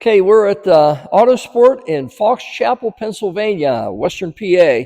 Okay, we're at Autosport in Fox Chapel, Pennsylvania, Western PA,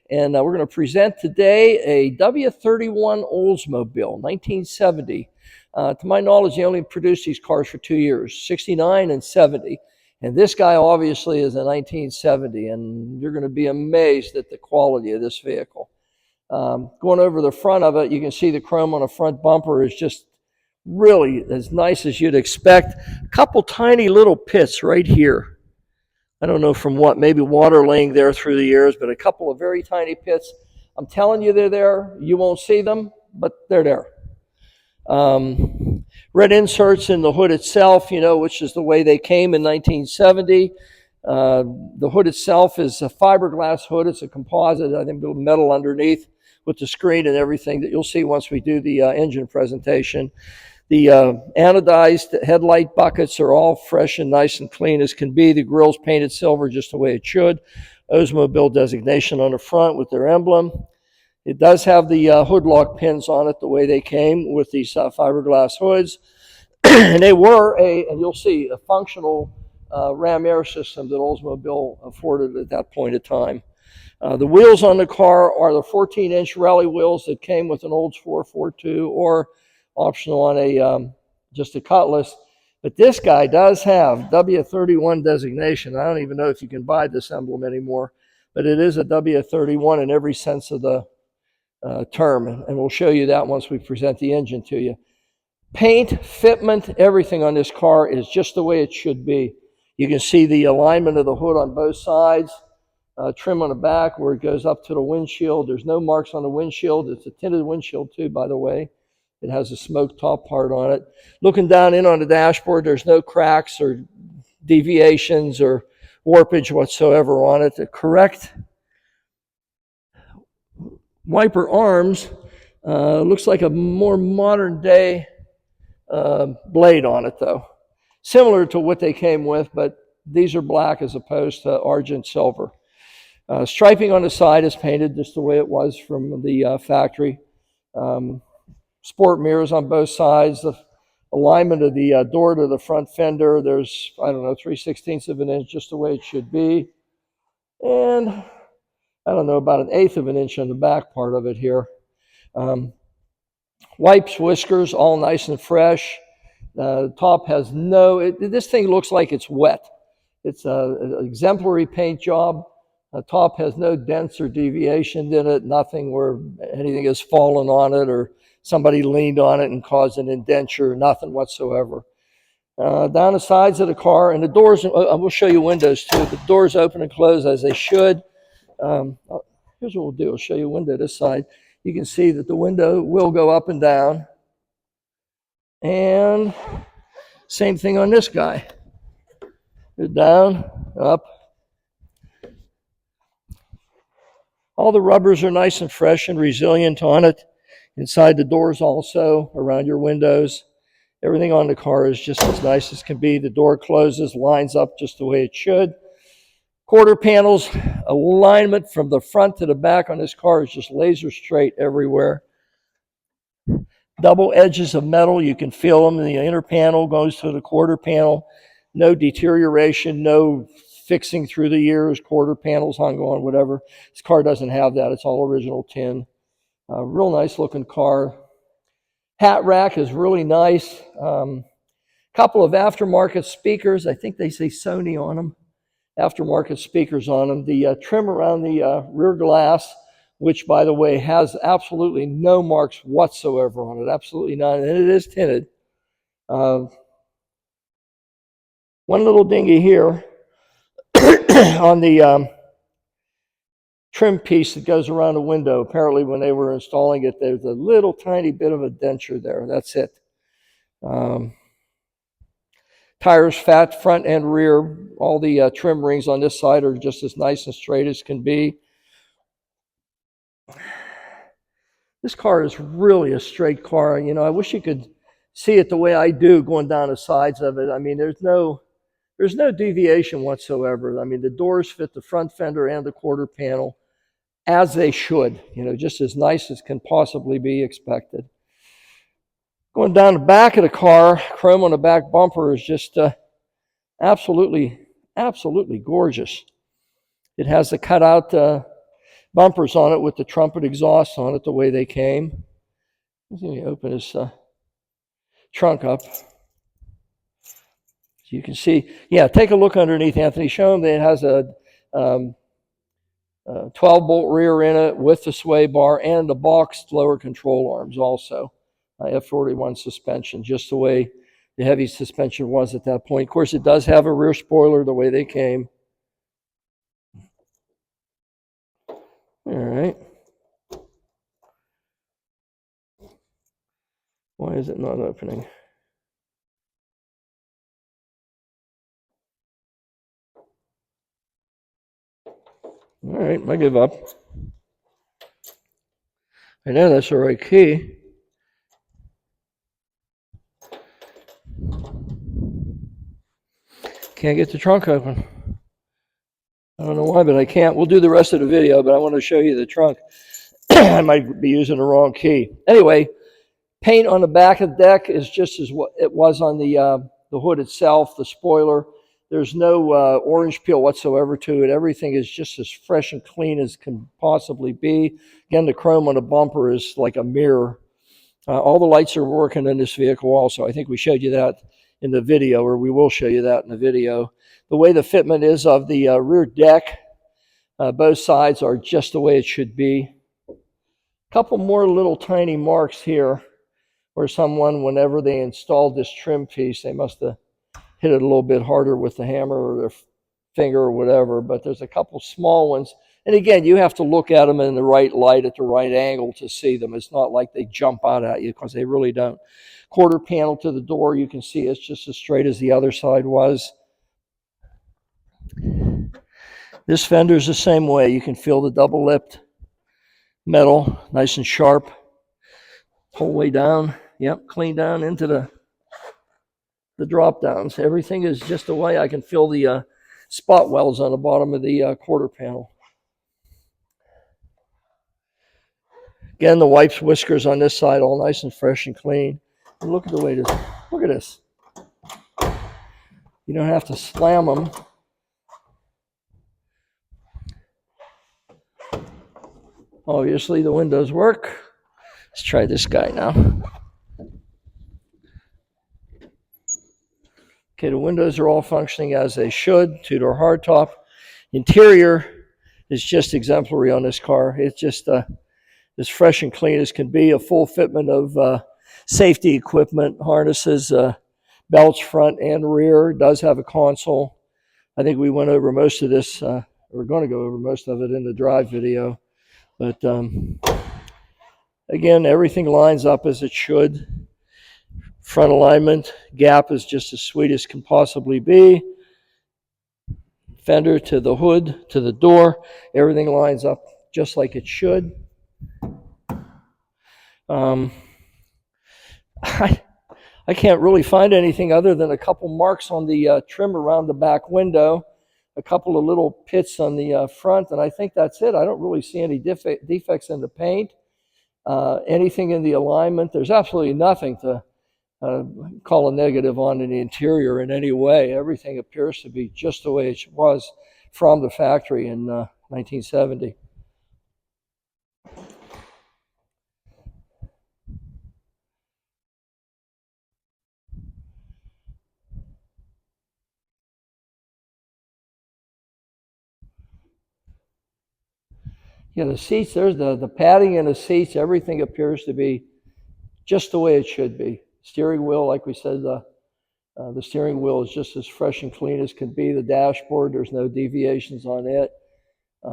and we're going to present today a W-31 Oldsmobile, 1970. To my knowledge, they only produced these cars for 2 years, 69 and 70. And this guy obviously is a 1970, and you're going to be amazed at the quality of this vehicle. Going over the front of it, you can see the chrome on the front bumper is just really as nice as you'd expect. A couple tiny little pits right here. I don't know from what, maybe water laying there through the years, but a couple of very tiny pits. I'm telling you they're there. You won't see them, but they're there. Red inserts in the hood itself, which is the way they came in 1970. The hood itself is a fiberglass hood. It's a composite, I think, metal underneath with the screen and everything that you'll see once we do the engine presentation. The anodized headlight buckets are all fresh and nice and clean as can be. The grille's painted silver just the way it should. Oldsmobile designation on the front with their emblem. It does have the hood lock pins on it the way they came with these fiberglass hoods. And they were and you'll see, a functional ram air system that Oldsmobile afforded at that point in time. The wheels on the car are the 14-inch rally wheels that came with an Olds 442 or optional on just a Cutlass. But this guy does have W-31 designation. I don't even know if you can buy this emblem anymore, but it is a W-31 in every sense of the term, and we'll show you that once we present the engine to you. Paint, fitment, everything on this car is just the way it should be. You can see the alignment of the hood on both sides, trim on the back where it goes up to the windshield. There's no marks on the windshield. It's a tinted windshield too, by the way. It has a smoke top part on it. Looking down in on the dashboard, there's no cracks or deviations or warpage whatsoever on it. The correct wiper arms looks like a more modern day blade on it though. Similar to what they came with, but these are black as opposed to argent silver. Striping on the side is painted just the way it was from the factory. Sport mirrors on both sides. The alignment of the door to the front fender, there's, 3/16 of an inch, just the way it should be. And about 1/8 of an inch on the back part of it here. Wipes, whiskers, all nice and fresh. The top has this thing looks like it's wet. It's an exemplary paint job. The top has no dents or deviation in it, nothing where anything has fallen on it or somebody leaned on it and caused an indenture, nothing whatsoever. Down the sides of the car, and the doors, we'll show you windows too. The doors open and close as they should. Here's what we'll do. I'll show you a window this side. You can see that the window will go up and down. And same thing on this guy. Down, up. All the rubbers are nice and fresh and resilient on it. Inside the doors also, around your windows. Everything on the car is just as nice as can be. The door closes, lines up just the way it should. Quarter panels, alignment from the front to the back on this car is just laser straight everywhere. Double edges of metal, you can feel them. The inner panel goes to the quarter panel. No deterioration, no fixing through the years, quarter panels hung on, whatever. This car doesn't have that. It's all original tin. Real nice looking car. Hat rack is really nice. Couple of aftermarket speakers. I think they say Sony on them. Aftermarket speakers on them. The trim around the rear glass, which by the way has absolutely no marks whatsoever on it. Absolutely none. And it is tinted. One little dingy here on the trim piece that goes around the window. Apparently when they were installing it, there's a little tiny bit of a denture there. That's it. Tires fat front and rear. All the trim rings on this side are just as nice and straight as can be. This car is really a straight car. I wish you could see it the way I do going down the sides of it. I mean, there's no deviation whatsoever. I mean, the doors fit the front fender and the quarter panel as they should, just as nice as can possibly be expected. Going down the back of the car, chrome on the back bumper is just Absolutely, absolutely gorgeous. It has the cutout bumpers on it with the trumpet exhaust on it the way they came. Let me open this trunk up. So you can see, yeah, take a look underneath, Anthony. Show them that it has a 12-bolt rear in it with the sway bar and the boxed lower control arms also. F-41 suspension, just the way the heavy suspension was at that point. Of course, it does have a rear spoiler the way they came. All right. Why is it not opening? All right, I give up. I know that's the right key. Can't get the trunk open. I don't know why, but I can't. We'll do the rest of the video, but I want to show you the trunk. I might be using the wrong key. Anyway, paint on the back of the deck is just as what it was on the hood itself, the spoiler. There's no orange peel whatsoever to it. Everything is just as fresh and clean as can possibly be. Again, the chrome on the bumper is like a mirror. All the lights are working in this vehicle also. I think we showed you that in the video, or we will show you that in the video. The way the fitment is of the rear deck, both sides are just the way it should be. A couple more little tiny marks here where someone, whenever they installed this trim piece, they must have hit it a little bit harder with the hammer or their finger or whatever, but there's a couple small ones. And again, you have to look at them in the right light at the right angle to see them. It's not like they jump out at you, because they really don't. Quarter panel to the door, you can see it's just as straight as the other side was. This fender's the same way. You can feel the double-lipped metal, nice and sharp. Whole way down, yep, clean down into the drop downs. Everything is just the way. I can feel the spot welds on the bottom of the quarter panel. Again, the wipes whiskers on this side, all nice and fresh and clean. And look at the way this, look at this. You don't have to slam them. Obviously, the windows work. Let's try this guy now. Okay, the windows are all functioning as they should. Two-door hardtop. Interior is just exemplary on this car. It's just as fresh and clean as can be. A full fitment of safety equipment, harnesses, belts front and rear. It does have a console. I think we went over most of this. We're going to go over most of it in the drive video. But again, everything lines up as it should. Front alignment, gap is just as sweet as can possibly be. Fender to the hood, to the door, everything lines up just like it should. I can't really find anything other than a couple marks on the trim around the back window, a couple of little pits on the front, and I think that's it. I don't really see any defects in the paint, anything in the alignment. There's absolutely nothing to call a negative on in the interior in any way. Everything appears to be just the way it was from the factory in 1970. Yeah, the seats, there's the padding in the seats, everything appears to be just the way it should be. Steering wheel, like we said, the steering wheel is just as fresh and clean as can be. The dashboard, there's no deviations on it.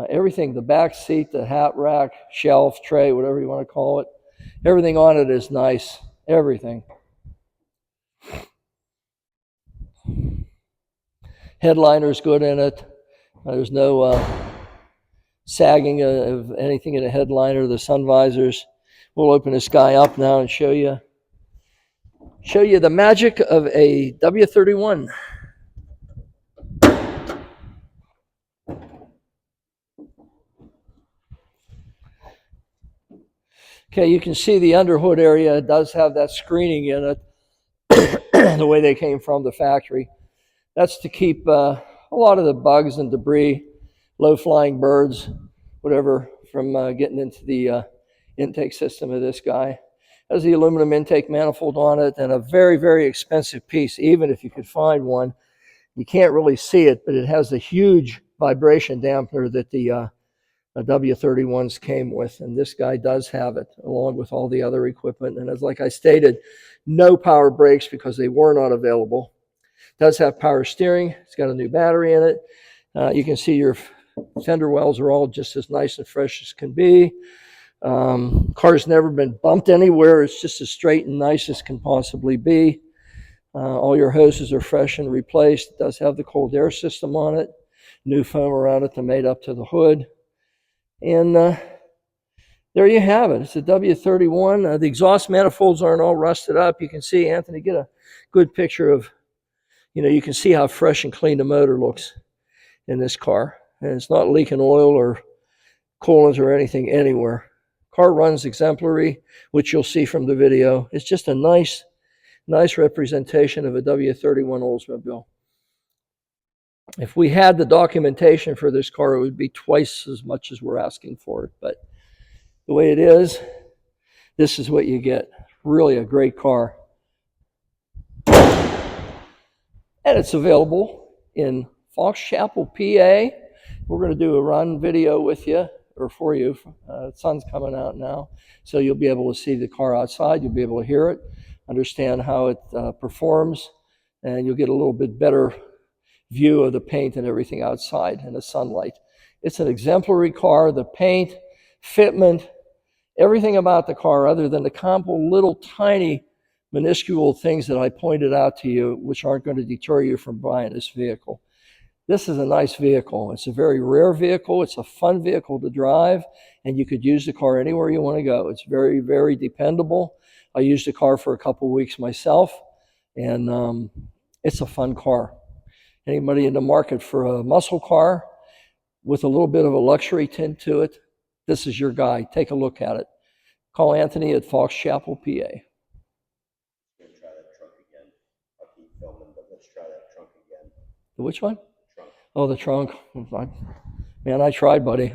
Everything, the back seat, the hat rack, shelf, tray, whatever you want to call it, everything on it is nice. Everything. Headliner's good in it. There's no sagging of anything in the headliner, the sun visors. We'll open this guy up now and show you the magic of a W-31. Okay, you can see the underhood area. It does have that screening in it, the way they came from the factory. That's to keep a lot of the bugs and debris, low-flying birds, whatever, from getting into the intake system of this guy. It has the aluminum intake manifold on it, and a very, very expensive piece, even if you could find one. You can't really see it, but it has a huge vibration dampener that the W-31s came with, and this guy does have it, along with all the other equipment. And as like I stated, no power brakes because they were not available. It does have power steering. It's got a new battery in it. You can see your fender wells are all just as nice and fresh as can be. Car's never been bumped anywhere. It's just as straight and nice as can possibly be. All your hoses are fresh and replaced. It does have the cold air system on it. New foam around it to mate up to the hood. And there you have it. It's a W-31. The exhaust manifolds aren't all rusted up. You can see, Anthony, get a good picture of, you can see how fresh and clean the motor looks in this car. And it's not leaking oil or coolants or anything anywhere. Car runs exemplary, which you'll see from the video. It's just a nice representation of a W-31 Oldsmobile. If we had the documentation for this car, it would be twice as much as we're asking for it. But the way it is, this is what you get. Really a great car. And it's available in Fox Chapel, PA. We're going to do a run video with you, or for you. The sun's coming out now, so you'll be able to see the car outside. You'll be able to hear it, understand how it performs, and you'll get a little bit better view of the paint and everything outside in the sunlight. It's an exemplary car. The paint, fitment, everything about the car, other than the couple little tiny minuscule things that I pointed out to you, which aren't going to deter you from buying this vehicle. This is a nice vehicle. It's a very rare vehicle. It's a fun vehicle to drive, and you could use the car anywhere you want to go. It's very, very dependable. I used the car for a couple of weeks myself, and it's a fun car. Anybody in the market for a muscle car with a little bit of a luxury tint to it, this is your guy. Take a look at it. Call Anthony at Fox Chapel, PA. Try that trunk again. I'll keep filming, but let's try that trunk again. Which one? Trunk. Oh, the trunk. Man, I tried, buddy.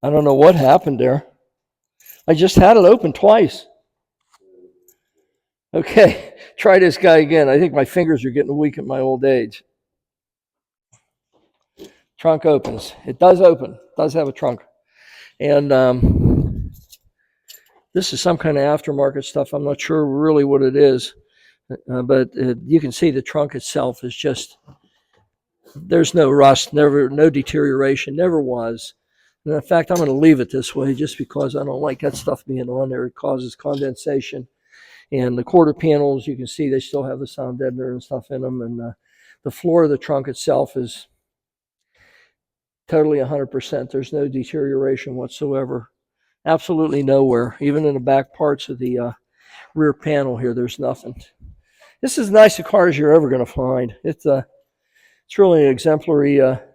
I don't know what happened there. I just had it open twice. Okay, try this guy again. I think my fingers are getting weak at my old age. Trunk opens. It does open. It does have a trunk. And this is some kind of aftermarket stuff. I'm not sure really what it is. But you can see the trunk itself is just, there's no rust, no deterioration, never was. And in fact, I'm going to leave it this way just because I don't like that stuff being on there. It causes condensation. And the quarter panels, you can see they still have the sound deadener and stuff in them. And the floor of the trunk itself is totally 100%. There's no deterioration whatsoever. Absolutely nowhere. Even in the back parts of the rear panel here, there's nothing. This is as nice a car as you're ever going to find. It's really an exemplary W-31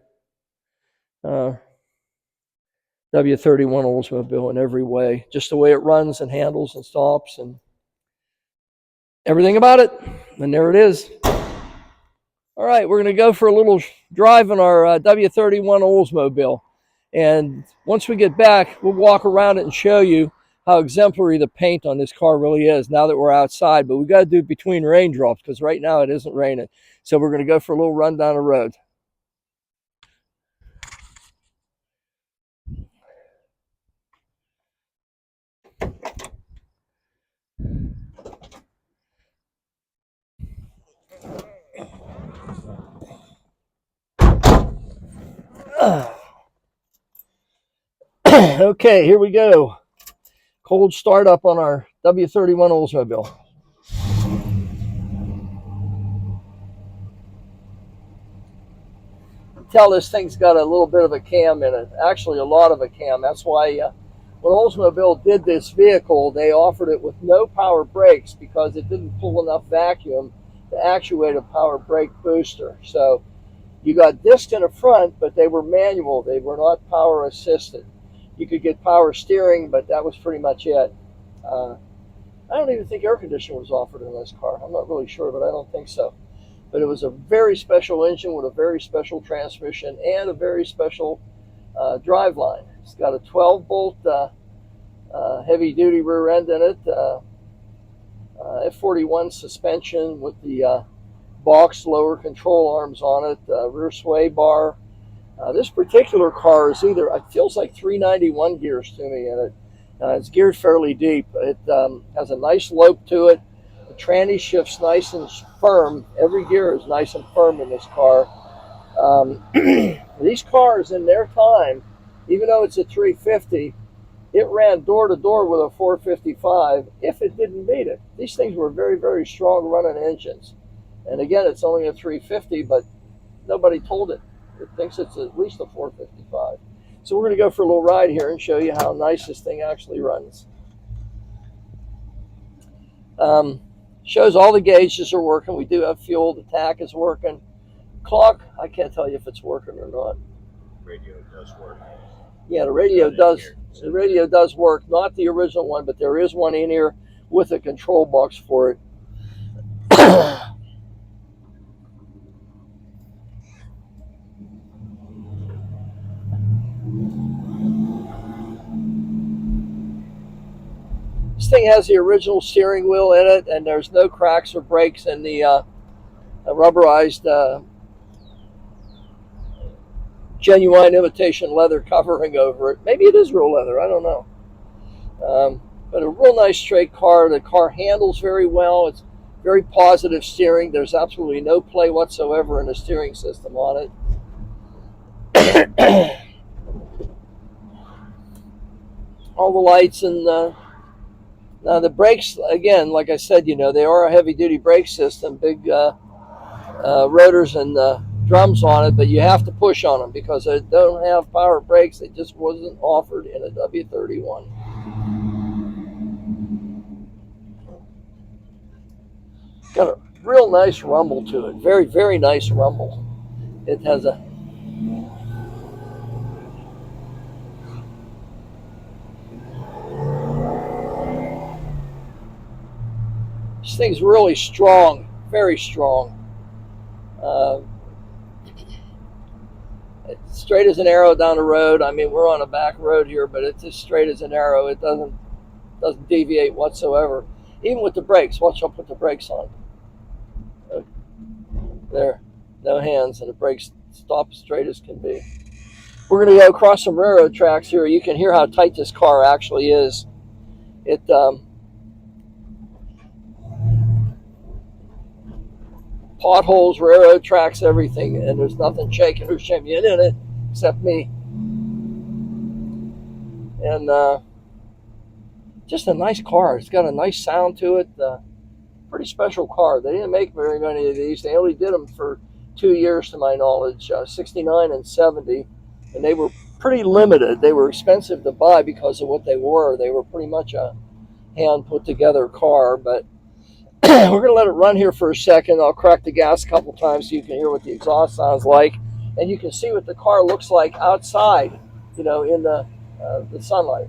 Oldsmobile in every way. Just the way it runs and handles and stops and everything about it. And there it is. All right, we're going to go for a little drive in our W-31 Oldsmobile. And once we get back, we'll walk around it and show you how exemplary the paint on this car really is now that we're outside. But we've got to do it between raindrops because right now it isn't raining. So we're going to go for a little run down the road. Okay, here we go. Cold start up on our W-31 Oldsmobile. Tell this thing's got a little bit of a cam in it. Actually, a lot of a cam. That's why when Oldsmobile did this vehicle, they offered it with no power brakes because it didn't pull enough vacuum to actuate a power brake booster. So you got disc in the front, but they were manual. They were not power assisted. You could get power steering, but that was pretty much it. I don't even think air conditioning was offered in this car. I'm not really sure, but I don't think so. But it was a very special engine with a very special transmission and a very special drive line. It's got a 12-bolt heavy-duty rear end in it, F41 suspension with the box lower control arms on it, rear sway bar. This particular car is either, it feels like 391 gears to me in it. It's geared fairly deep. It has a nice lope to it. The tranny shifts nice and firm. Every gear is nice and firm in this car. These cars in their time, even though it's a 350, it ran door to door with a 455 if it didn't beat it. These things were very, very strong running engines. And again, it's only a 350, but nobody told it. It thinks it's at least a 455. So we're going to go for a little ride here and show you how nice this thing actually runs. Shows all the gauges are working. We do have fuel. The tack is working. Clock, I can't tell you if it's working or not. Radio does work. Yeah, the radio does. The radio does work. Not the original one, but there is one in here with a control box for it. This thing has the original steering wheel in it, and there's no cracks or breaks in the rubberized genuine imitation leather covering over it. Maybe it is real leather, I don't know. But a real nice straight car. The car handles very well. It's very positive steering. There's absolutely no play whatsoever in the steering system on it. All the lights and now the brakes, again, like I said, they are a heavy-duty brake system, big rotors and drums on it, but you have to push on them because they don't have power brakes. It just wasn't offered in a W-31. Got a real nice rumble to it. Very, very nice rumble. It has a this thing's really strong, very strong. It's straight as an arrow down the road. I mean, we're on a back road here, but it's as straight as an arrow. It doesn't deviate whatsoever. Even with the brakes, watch I'll put the brakes on. There, no hands, and the brakes stop as straight as can be. We're going to go across some railroad tracks here. You can hear how tight this car actually is. It potholes, railroad tracks, everything, and there's nothing shaking or shimmying in it except me. And just a nice car. It's got a nice sound to it. Pretty special car. They didn't make very many of these. They only did them for 2 years, to my knowledge, 69 and 70, and they were pretty limited. They were expensive to buy because of what they were. They were pretty much a hand put together car, but we're going to let it run here for a second. I'll crack the gas a couple times so you can hear what the exhaust sounds like, and you can see what the car looks like outside, in the sunlight.